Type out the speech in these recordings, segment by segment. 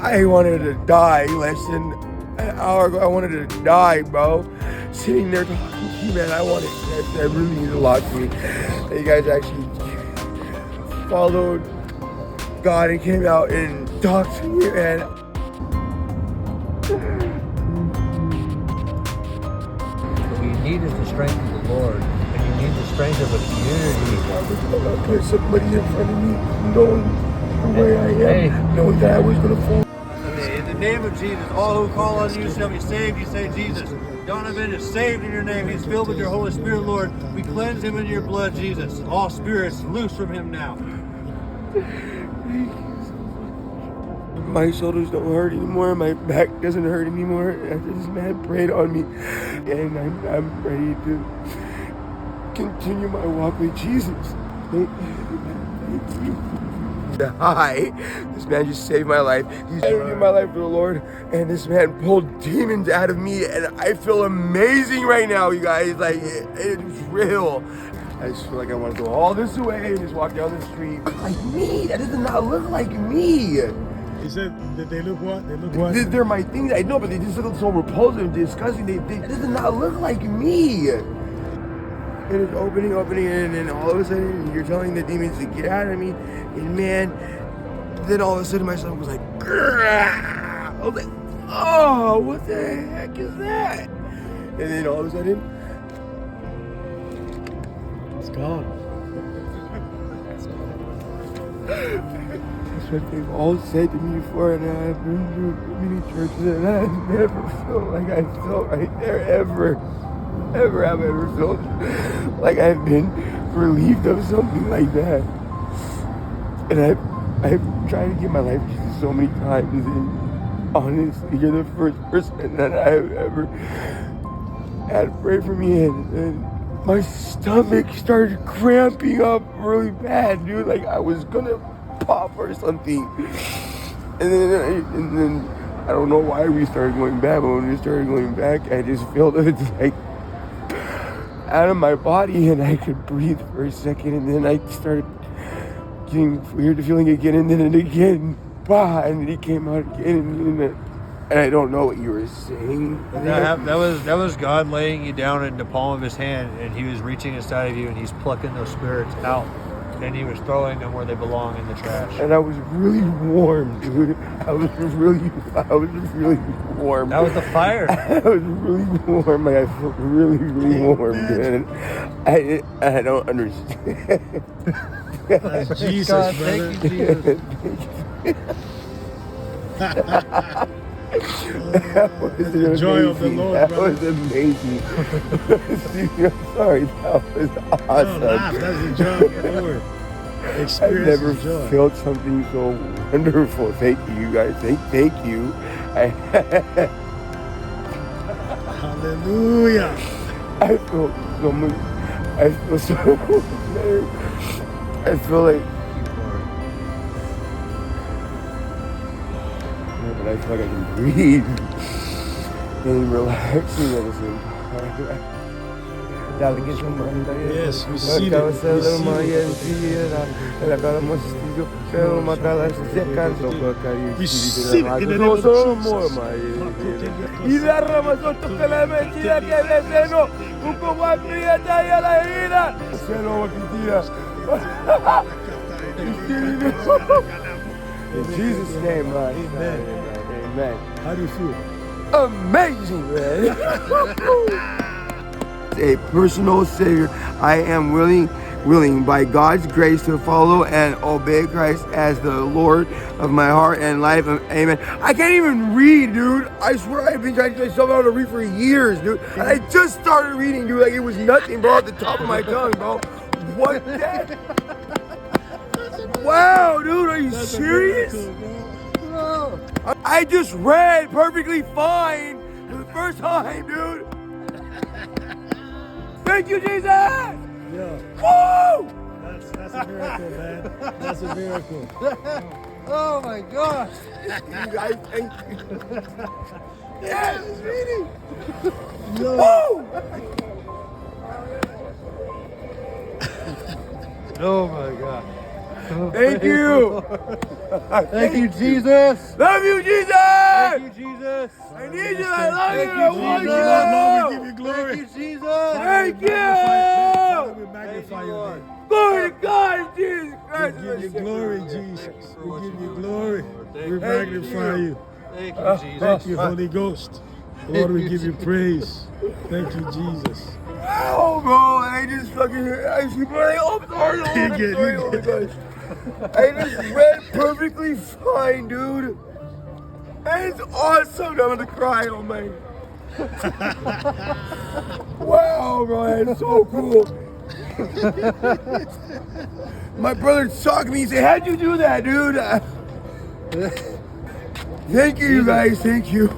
I wanted to die less than an hour ago. I wanted to die, bro. Sitting there talking to you, man. I really need a lot for me. You guys actually followed God and came out and talked to me, man. What you need is the strength of the Lord, and you need the strength of a community. Put somebody in front of me, knowing the way I am, knowing that I was going to fall. In the name of Jesus, all who call on you shall be saved. You say, Jesus. Donovan is saved in your name. He's filled with your Holy Spirit, Lord. We cleanse him in your blood, Jesus. All spirits loose from him now. My shoulders don't hurt anymore. My back doesn't hurt anymore. After this man prayed on me, and I'm ready to continue my walk with Jesus. Hi, this man just saved my life. He's giving my life to the Lord, and this man pulled demons out of me, and I feel amazing right now, you guys. Like, it's real. I just feel like I want to go all this way and just walk down the street. Like me, that does not look like me. He said that they look what? They look what? They're my things, I know, but they just look so repulsive and disgusting. That does not look like me. And it's opening, and then all of a sudden, you're telling the demons to get out of me. And man, then all of a sudden, my stomach was like, grrr! I was like, oh, what the heck is that? And then all of a sudden, it's gone. That's what they've all said to me before, and I've been to many churches, and I've never felt like I felt right there ever. Ever have I ever felt like I've been relieved of something like that. And I've tried to give my life to Jesus so many times, and honestly, you're the first person that I've ever had pray for me, and my stomach started cramping up really bad, dude. Like I was gonna pop or something. And then I don't know why we started going back, but when we started going back, I just felt it like out of my body, and I could breathe for a second, and then I started getting weird feeling again, and then again, and then it came out again, and I don't know what you were saying. That was God laying you down in the palm of his hand, and he was reaching inside of you, and he's plucking those spirits out, and he was throwing them where they belong, in the trash. And I was really warm, dude. I was really warm. That was the fire. I was really warm. Like I felt really warm, dude. And I don't understand. That's Jesus, God, brother. thank you, Jesus. That was the joy of the amazing. Lord, That brother. was amazing. Dude, I'm sorry. That was awesome. Don't laugh. That's the joy of the Lord. I've Experience never the joy. felt something so wonderful. Thank you, guys. Thank you. Hallelujah. I feel so much. I feel so better. I feel like. But I feel like I can breathe and relaxing at the same time. Yes, receive it. Receive it in the name of In Jesus' name, man. Amen. How do you feel? Amazing, man. A personal Savior. I am willing by God's grace to follow and obey Christ as the Lord of my heart and life. Amen. I can't even read, dude. I swear I've been trying to teach myself how to read for years, dude. And I just started reading, dude. Like it was nothing, bro, at the top of my tongue, bro. What the? Wow, dude, are you serious? I just read perfectly fine for the first time, dude. Thank you, Jesus! Yeah. Woo! That's a miracle, man. That's a miracle. Oh my gosh! You guys, thank you. Yes, it's reading. No. Woo! Oh my God! Thank you. Thank you, Jesus. Love you, Jesus. Thank you, Jesus. I need you. I love Thank you. you, I want Jesus. Lord, we you. give you glory. Thank you, Jesus. Thank Father, you. we magnify Thank you, your Lord. name. Glory to God, Jesus We Christ. give you glory, Jesus. for We what give you're you doing, glory. Lord. We Thank magnify you. Thank you, Jesus. Thank you, Holy Ghost. Lord, we give you praise. Thank you, Jesus. Oh, bro, I just fucking, I keep running. Oh, I'm sorry, oh, I'm You sorry, good. oh my gosh. I just read perfectly fine, dude. And it's awesome. I'm gonna cry, oh my. Wow, bro, that's so cool. My brother talked to me, he said, how'd you do that, dude? Thank you, you guys, thank you.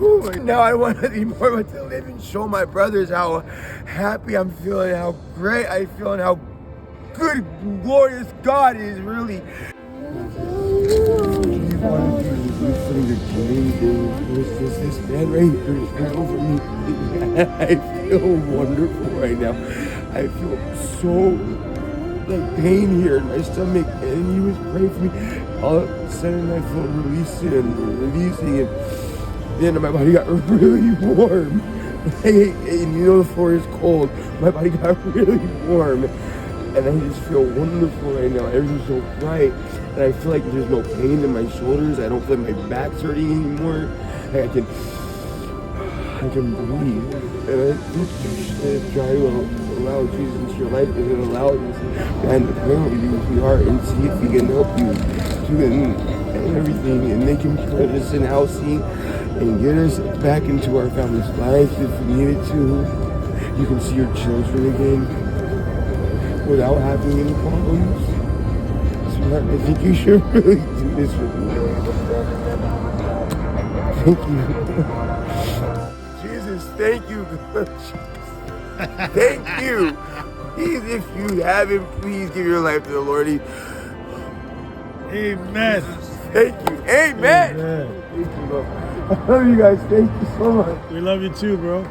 Now I want nothing more but to live and show my brothers how happy I'm feeling, how great I feel, and how good, glorious God is, really. You wanted to do some of your dreams, dude. This man right here is right over me. I feel wonderful right now. I feel so like pain here in my stomach, and he was praying for me. All of a sudden, I feel releasing and releasing, and then my body got really warm. And you know the floor is cold. My body got really warm, and I just feel wonderful right now. Everything's so bright, and I feel like there's no pain in my shoulders. I don't feel like my back's hurting anymore. I can breathe, and I just try to allow Jesus into your life and allow this man to pray over you, sweetheart, and see if he can help you and everything, and they can put us in housing and get us back into our family's life if we needed to. You can see your children again without having any problems. Sweetheart, I think you should really do this with me. Thank you. Jesus, thank you. Thank you. Please, if you haven't, please give your life to the Lord. Amen. Thank you. Amen. Amen. Thank you, bro. I love you guys. Thank you so much. We love you too, bro.